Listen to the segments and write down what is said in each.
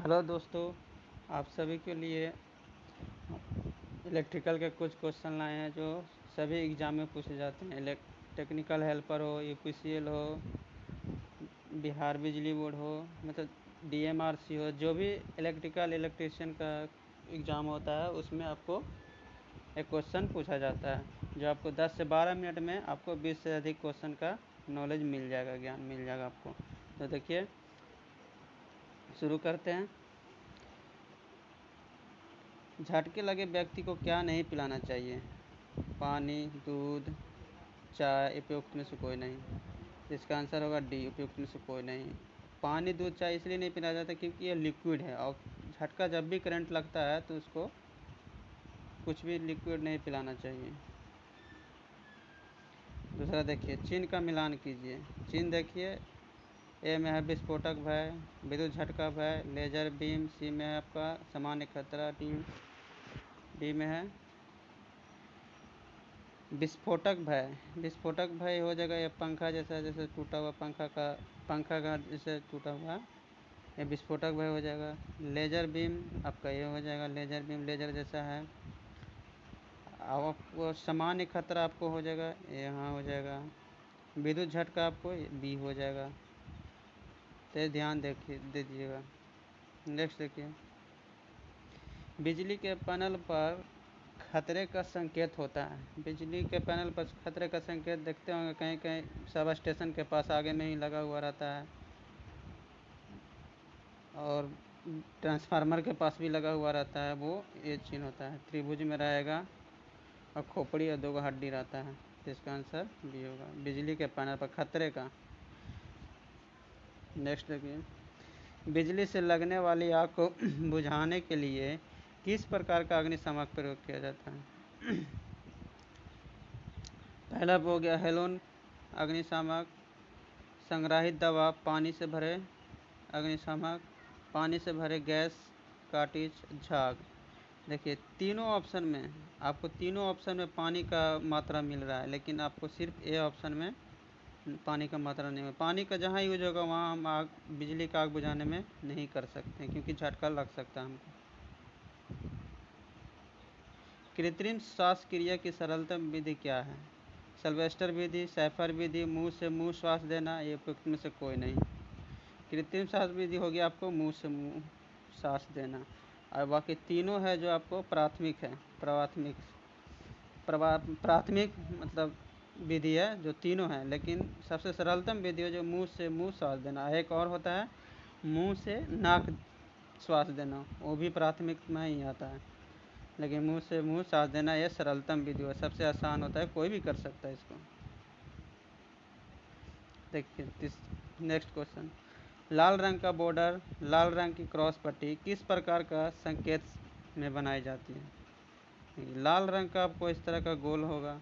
Hello दोस्तों, आप सभी के लिए इलेक्ट्रिकल के कुछ क्वेश्चन लाए हैं जो सभी एग्ज़ाम में पूछे जाते हैं। टेक्निकल हेल्पर हो, यूपीसीएल हो, बिहार बिजली बोर्ड हो, मतलब डीएमआरसी हो, जो भी इलेक्ट्रिशियन का एग्ज़ाम होता है उसमें आपको एक क्वेश्चन पूछा जाता है जो आपको 10 से 12 मिनट में आपको 20 से अधिक क्वेश्चन का नॉलेज मिल जाएगा, ज्ञान मिल जाएगा आपको। तो देखिए, शुरू करते हैं। झटके लगे व्यक्ति को क्या नहीं पिलाना चाहिए? पानी, दूध, चाय, उपयुक्त में से कोई नहीं। तो इसका आंसर होगा डी, उपयुक्त में से कोई नहीं। पानी, दूध, चाय इसलिए नहीं पिलाया जाता क्योंकि ये लिक्विड है और झटका जब भी करंट लगता है तो उसको कुछ भी लिक्विड नहीं पिलाना चाहिए। दूसरा देखिए, चिन्ह का मिलान कीजिए। चिन्ह देखिए, ए में है विस्फोटक भय, विद्युत झटका भय, लेजर बीम। सी में है आपका सामान्य खतरा। डी में है विस्फोटक भय। विस्फोटक भय हो जाएगा ये पंखा जैसा, जैसे टूटा हुआ पंखा का जैसे टूटा हुआ, ये विस्फोटक भय हो जाएगा। लेजर बीम आपका ये हो जाएगा, लेजर बीम लेजर जैसा है। अब आपको सामान्य खतरा आपको हो जाएगा, ये यहाँ हो जाएगा। विद्युत झटका आपको बी हो जाएगा। तो ध्यान दे दीजिएगा। नेक्स्ट देखिए, बिजली के पैनल पर खतरे का संकेत होता है। बिजली के पैनल पर खतरे का संकेत देखते होंगे, कहीं कहीं सब स्टेशन के पास आगे में ही लगा हुआ रहता है और ट्रांसफार्मर के पास भी लगा हुआ रहता है। वो ये चिन्ह होता है, त्रिभुज में रहेगा और खोपड़ी और 2 हड्डी रहता है। तो इसका आंसर बी होगा, बिजली के पैनल पर खतरे का। नेक्स्ट देखिए, बिजली से लगने वाली आग को बुझाने के लिए किस प्रकार का अग्निशामक प्रयोग किया जाता है? पहला हो गया हेलोन अग्निशामक, संग्रहित दवा, पानी से भरे अग्निशामक, पानी से भरे गैस कार्ट्रिज, झाग। देखिए, तीनों ऑप्शन में पानी का मात्रा मिल रहा है, लेकिन आपको सिर्फ ए ऑप्शन में पानी का मात्रा नहीं है। पानी का जहाँ यूज होगा वहाँ हम बिजली का आग बुझाने में नहीं कर सकते क्योंकि झटका लग सकता है हमको। कृत्रिम श्वास क्रिया की सरलतम विधि क्या है? सिल्वेस्टर विधि, सैफर विधि, मुंह से मुंह श्वास देना, ये उपयुक्त में से कोई नहीं। कृत्रिम श्वास विधि होगी आपको मुंह से मुंह सांस देना, और बाकी तीनों है जो आपको प्राथमिक है। प्राथमिक मतलब विधि है जो तीनों है, लेकिन सबसे सरलतम विधि है जो मुंह से मुंह श्वास देना। एक और होता है मुंह से नाक श्वास देना, वो भी प्राथमिक में ही आता है, लेकिन मुंह से मुंह सांस देना ये सरलतम विधि है, सबसे आसान होता है, कोई भी कर सकता है इसको। देखिए नेक्स्ट क्वेश्चन, लाल रंग का बॉर्डर, लाल रंग की क्रॉस पट्टी किस प्रकार का संकेत में बनाई जाती है? लाल रंग का आपको इस तरह का गोल होगा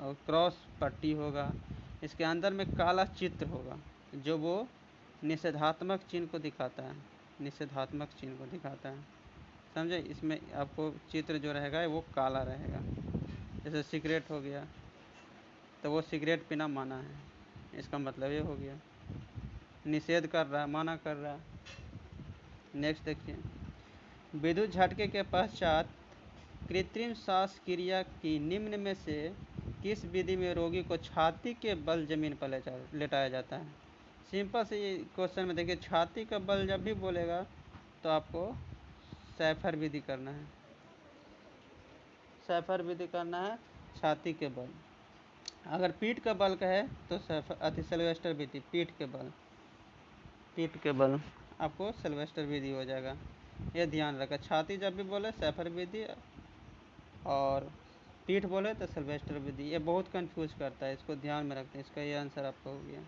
और क्रॉस पट्टी होगा, इसके अंदर में काला चित्र होगा जो वो निषेधात्मक चिन्ह को दिखाता है, निषेधात्मक चिन्ह को दिखाता है, समझे? इसमें आपको चित्र जो रहेगा वो काला रहेगा। जैसे सिगरेट हो गया तो वो सिगरेट पीना माना है, इसका मतलब ये हो गया निषेध कर रहा है, माना कर रहा है। नेक्स्ट देखिए, विद्युत झटके के पश्चात कृत्रिम श्वास क्रिया की निम्न में से किस विधि में रोगी को छाती के बल जमीन पर लेटाया जाता है? सिंपल से ये क्वेश्चन में देखिए, छाती का बल जब भी बोलेगा तो आपको सैफर विधि करना है, सैफर विधि करना है छाती के बल। अगर पीठ का बल कहे तो सिल्वेस्टर विधि, पीठ के बल आपको सिल्वेस्टर विधि हो जाएगा। ये ध्यान रखा, छाती जब भी बोले सैफर विधि और पीठ बोले तो सिल्वेस्टर विधि। ये बहुत कंफ्यूज करता है, इसको ध्यान में रखते हैं। इसका ये आंसर आपका हो गया।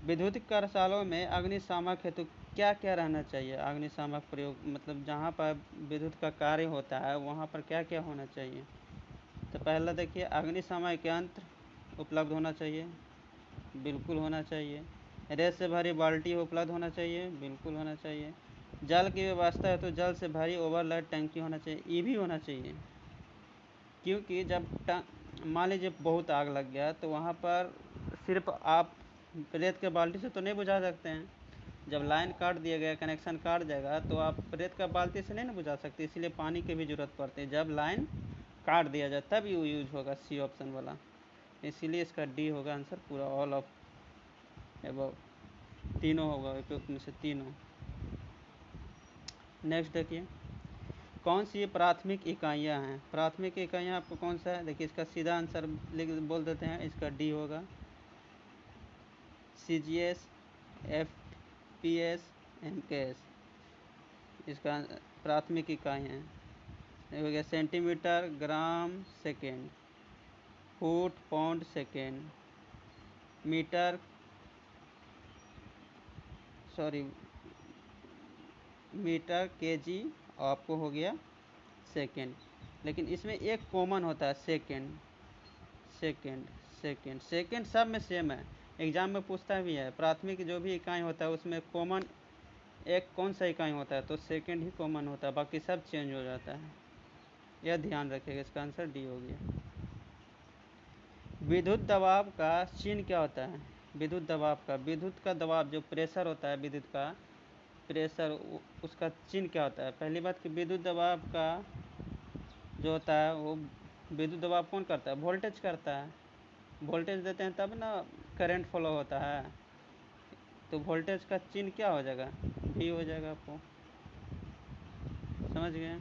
विद्युत कार्यशालाओं में अग्निशामक हेतु क्या क्या रहना चाहिए? अग्निशामक प्रयोग मतलब जहाँ पर विद्युत का कार्य होता है वहाँ पर क्या क्या होना चाहिए? तो पहला देखिए, अग्निशामक यंत्र उपलब्ध होना चाहिए, बिल्कुल होना चाहिए। रेत से भरी बाल्टी उपलब्ध होना चाहिए, बिल्कुल होना चाहिए। जल की व्यवस्था है तो जल से भरी ओवरलोड टंकी होना चाहिए, ये भी होना चाहिए, क्योंकि जब मान लीजिए बहुत आग लग गया तो वहाँ पर सिर्फ आप रेत के बाल्टी से तो नहीं बुझा सकते हैं, जब लाइन काट दिया गया, कनेक्शन काट जाएगा, तो आप रेत का बाल्टी से नहीं ना बुझा सकते, इसलिए पानी की भी ज़रूरत पड़ती है। जब लाइन काट दिया जाए तब यू यूज होगा सी ऑप्शन वाला, इसीलिए इसका डी होगा आंसर पूरा, ऑल ऑफ एबव, तीनों होगा उपयुक्त में से तीनों। नेक्स्ट देखिए, कौन सी प्राथमिक इकाइयाँ हैं? प्राथमिक इकाइयाँ आपको कौन सा है? देखिए इसका सीधा आंसर बोल देते हैं, इसका डी होगा CGS, FPS, MKS, इसका प्राथमिक इकाई है। हो गया centimetre, gram, second, foot, pound, second, metre, metre, KG, आपको हो गया सेकेंड। लेकिन इसमें एक कॉमन होता है, सेकेंड। सेकेंड सेकेंड सेकेंड सब में सेम है, एग्जाम में पूछता भी है। प्राथमिक जो भी इकाई होता है उसमें कॉमन एक कौन सा इकाई होता है, तो सेकेंड ही कॉमन होता है, बाकी सब चेंज हो जाता है, यह ध्यान रखिएगा। इसका आंसर डी हो गया। विद्युत दबाव का चिन्ह क्या होता है? विद्युत दबाव का, विद्युत का दबाव जो प्रेशर होता है, विद्युत का प्रेशर, उसका चिन्ह क्या होता है? पहली बात कि विद्युत दबाव का जो होता है वो, विद्युत दबाव कौन करता है? वोल्टेज करता है। वोल्टेज देते हैं तब ना करंट फ्लो होता है, तो वोल्टेज का चिन्ह क्या हो जाएगा? भी हो जाएगा, आपको समझ गए।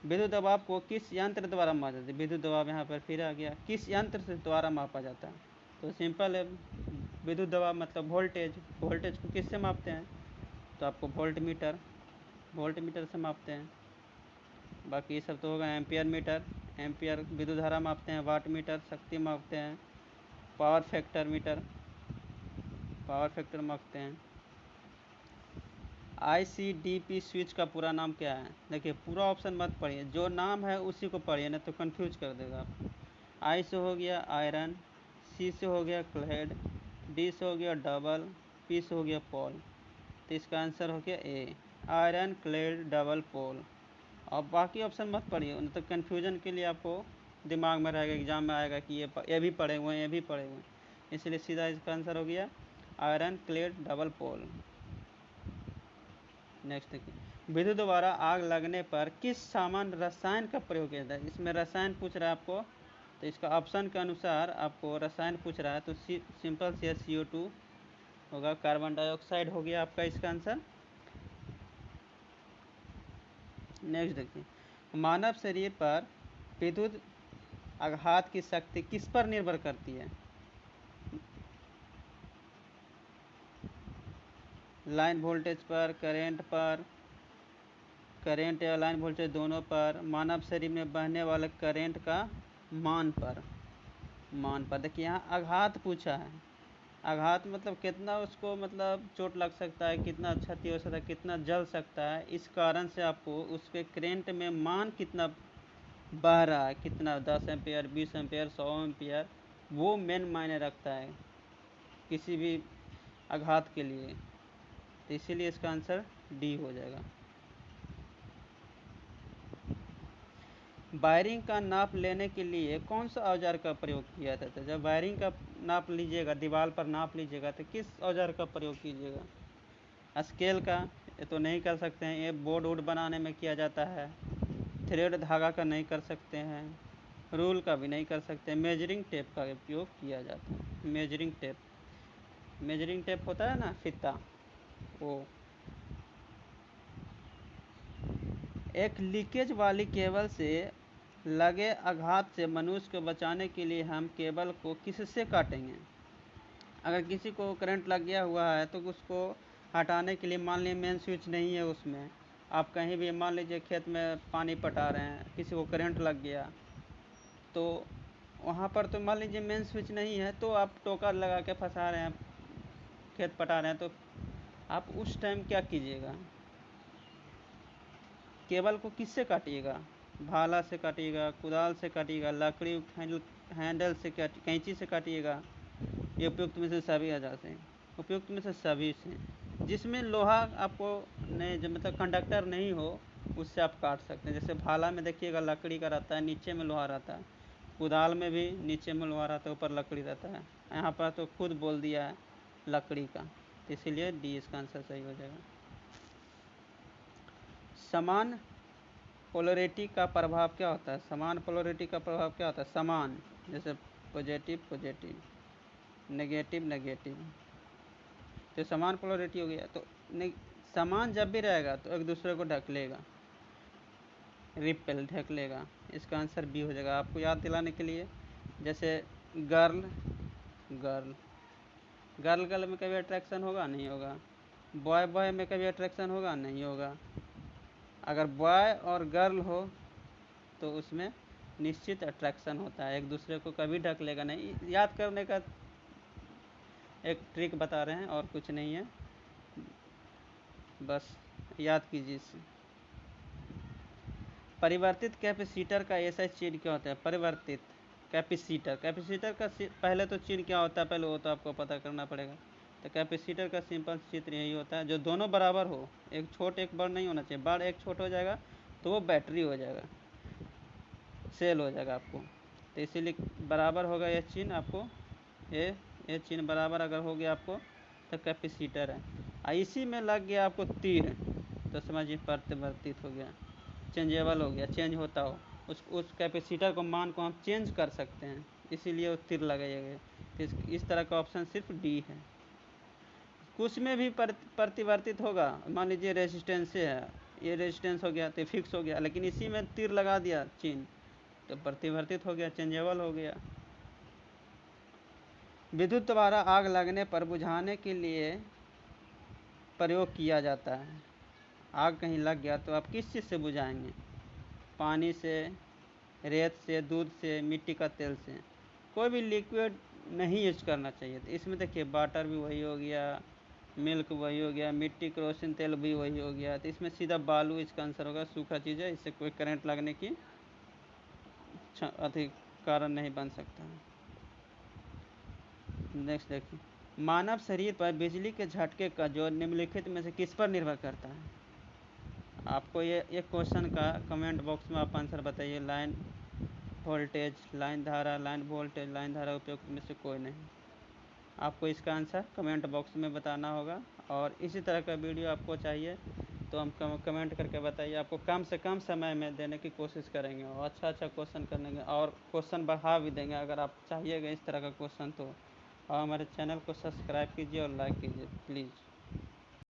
विद्युत दबाव को किस यंत्र द्वारा मापा जाता है? विद्युत दबाव यहाँ पर फिर आ गया, किस यंत्र से द्वारा मापा जाता है? तो सिंपल है, विद्युत दबाव मतलब वोल्टेज, वोल्टेज को किससे मापते हैं? तो आपको वोल्ट मीटर, वोल्ट मीटर से मापते हैं। बाकी ये सब तो होगा। एम्पियर मीटर, एम्पियर विद्युत धारा मापते हैं। वाट मीटर शक्ति मापते हैं। Power factor metre, power factor मापते हैं। ICDP स्विच का पूरा नाम क्या है? देखिए पूरा ऑप्शन मत पढ़िए, जो नाम है उसी को पढ़िए, ना तो कंफ्यूज कर देगा आपको। I से हो गया आयरन, C से हो गया क्लेड, D से हो गया डबल, P से हो गया पोल। तो इसका आंसर हो गया ए, आयरन, क्लेड, डबल, पोल। और बाकी ऑप्शन मत पढ़िए, न तो कन्फ्यूजन के लिए आपको दिमाग में रहेगा, एग्जाम में आएगा कि ये भी पढ़े हुए हैं, ये भी पढ़े हुए हैं, इसलिए सीधा इसका आंसर हो गया आयरन, क्लेड, डबल, पोल। नेक्स्ट देखिए, विद्युत द्वारा आग लगने पर किस सामान्य रसायन का प्रयोग किया जाता है? इसमें रसायन पूछ रहा है आपको, तो इसका ऑप्शन के अनुसार आपको रसायन पूछ रहा है, तो सिंपल से CO2 होगा, कार्बन डाइऑक्साइड हो गया आपका इसका आंसर। नेक्स्ट देखिए, मानव शरीर पर विद्युत आघात की शक्ति किस पर निर्भर करती है? लाइन वोल्टेज पर, करंट पर, करंट या लाइन वोल्टेज दोनों पर, मानव शरीर में बहने वाले करंट का मान पर, मान पर। देखिए यहाँ आघात पूछा है, आघात मतलब कितना उसको मतलब चोट लग सकता है, कितना क्षति हो सकता है, कितना जल सकता है, इस कारण से आपको उसके करंट में मान कितना बह रहा है, कितना 10 एम्पियर, 20 एम्पियर, 100 एम्पियर, वो मेन मायने रखता है किसी भी आघात के लिए, तो इसीलिए इसका आंसर डी हो जाएगा। वायरिंग का नाप लेने के लिए कौन सा औजार का प्रयोग किया जाता है? जब वायरिंग का नाप लीजिएगा, दीवार पर नाप लीजिएगा, तो किस औजार का प्रयोग कीजिएगा? स्केल का, ये तो नहीं कर सकते हैं, ये बोर्ड वोर्ड बनाने में किया जाता है। थ्रेड धागा का नहीं कर सकते हैं, रूल का भी नहीं कर सकते। मेजरिंग टेप का उपयोग किया जाता है। मेजरिंग टेप, मेजरिंग टेप होता है ना फीता, वो। एक लीकेज वाली केबल से लगे आघात से मनुष्य को बचाने के लिए हम केबल को किससे काटेंगे? अगर किसी को करंट लग गया हुआ है तो उसको हटाने के लिए, मान लीजिए मेन स्विच नहीं है उसमें, आप कहीं भी मान लीजिए खेत में पानी पटा रहे हैं, किसी को करंट लग गया, तो वहाँ पर तो मान लीजिए मेन स्विच नहीं है, तो आप टोका लगा के फंसा रहे हैं, खेत पटा रहे हैं, तो आप उस टाइम क्या कीजिएगा? केबल को किससे काटिएगा? भाला से काटिएगा, कुदाल से काटिएगा, लकड़ी हैंडल से, कैंची से काटिएगा, ये उपयुक्त में से सभी औजार से, उपयुक्त में से सभी से। जिसमें लोहा आपको नहीं, जो मतलब कंडक्टर नहीं हो, उससे आप काट सकते हैं। जैसे भाला में देखिएगा लकड़ी का रहता है, नीचे में लोहा रहता है। कुदाल में भी नीचे में लोहा रहता है, ऊपर लकड़ी रहता है। यहाँ पर तो खुद बोल दिया है लकड़ी का, तो इसीलिए डी इसका आंसर सही हो जाएगा। समान पोलरिटी का प्रभाव क्या होता है? समान पोलरिटी का प्रभाव क्या होता है? समान, जैसे पॉजिटिव पॉजिटिव, नेगेटिव नेगेटिव, तो समान पोलरिटी हो गया। तो समान जब भी रहेगा तो एक दूसरे को ढक लेगा, रिपेल ढक लेगा। इसका आंसर बी हो जाएगा। आपको याद दिलाने के लिए, जैसे गर्ल गर्ल, गर्ल गर्ल में कभी अट्रैक्शन होगा? नहीं होगा। बॉय बॉय में कभी अट्रैक्शन होगा? नहीं होगा। अगर बॉय और गर्ल हो तो उसमें निश्चित अट्रैक्शन होता है, एक दूसरे को कभी ढक लेगा नहीं। याद करने का एक ट्रिक बता रहे हैं और कुछ नहीं है, बस याद कीजिए इसे। परिवर्तित कैपेसिटर का ऐसा चिन्ह क्या होता है? परिवर्तित कैपेसिटर, कैपेसिटर का पहले तो चिन्ह क्या होता है, पहले वो तो आपको पता करना पड़ेगा। तो कैपेसिटर का सिंपल चित्र यही होता है, जो दोनों बराबर हो, एक छोट एक बड़ नहीं होना चाहिए। बड़ एक छोट हो जाएगा तो वो बैटरी हो जाएगा, सेल हो जाएगा आपको। तो इसीलिए बराबर होगा यह चिन्ह आपको, ये चिन्ह बराबर अगर हो गया आपको तो कैपेसिटर है। इसी में लग गया आपको तीर तो समझिए परिवर्तित हो गया, चेंजेबल हो गया, चेंज होता हो। उस कैपेसिटर को मान को हम चेंज कर सकते हैं, इसीलिए वो तीर लगाया गया। तो इस तरह का ऑप्शन सिर्फ डी है। कुछ में भी परिवर्तित होगा, मान लीजिए रेजिस्टेंस से है, ये रेजिस्टेंस हो गया तो फिक्स हो गया, लेकिन इसी में तीर लगा दिया चिन्ह तो परिवर्तित हो गया, चेंजेबल हो गया। विद्युत द्वारा आग लगने पर बुझाने के लिए प्रयोग किया जाता है। आग कहीं लग गया तो आप किस चीज़ से बुझाएंगे? पानी से, रेत से, दूध से, मिट्टी का तेल से। कोई भी लिक्विड नहीं यूज करना चाहिए। तो इसमें देखिए वाटर भी वही हो गया, मिल्क वही हो गया, मिट्टी केरोसिन तेल भी वही हो गया। तो इसमें सीधा बालू इसका आंसर होगा, सूखा चीज़ है, इससे कोई करंट लगने की अधिक कारण नहीं बन सकता। नेक्स्ट देखिए, मानव शरीर पर बिजली के झटके का जो निम्नलिखित में से किस पर निर्भर करता है? आपको ये एक क्वेश्चन का कमेंट बॉक्स में आप आंसर बताइए। लाइन वोल्टेज, लाइन धारा, लाइन वोल्टेज, लाइन धारा उपयोग में से कोई नहीं। आपको इसका आंसर कमेंट बॉक्स में बताना होगा। और इसी तरह का वीडियो आपको चाहिए तो हम कमेंट करके बताइए, आपको कम से कम समय में देने की कोशिश करेंगे और अच्छा क्वेश्चन करने और क्वेश्चन बढ़ा भी देंगे अगर आप चाहिएगा इस तरह का क्वेश्चन तो। और हमारे चैनल को सब्सक्राइब कीजिए और लाइक कीजिए प्लीज़।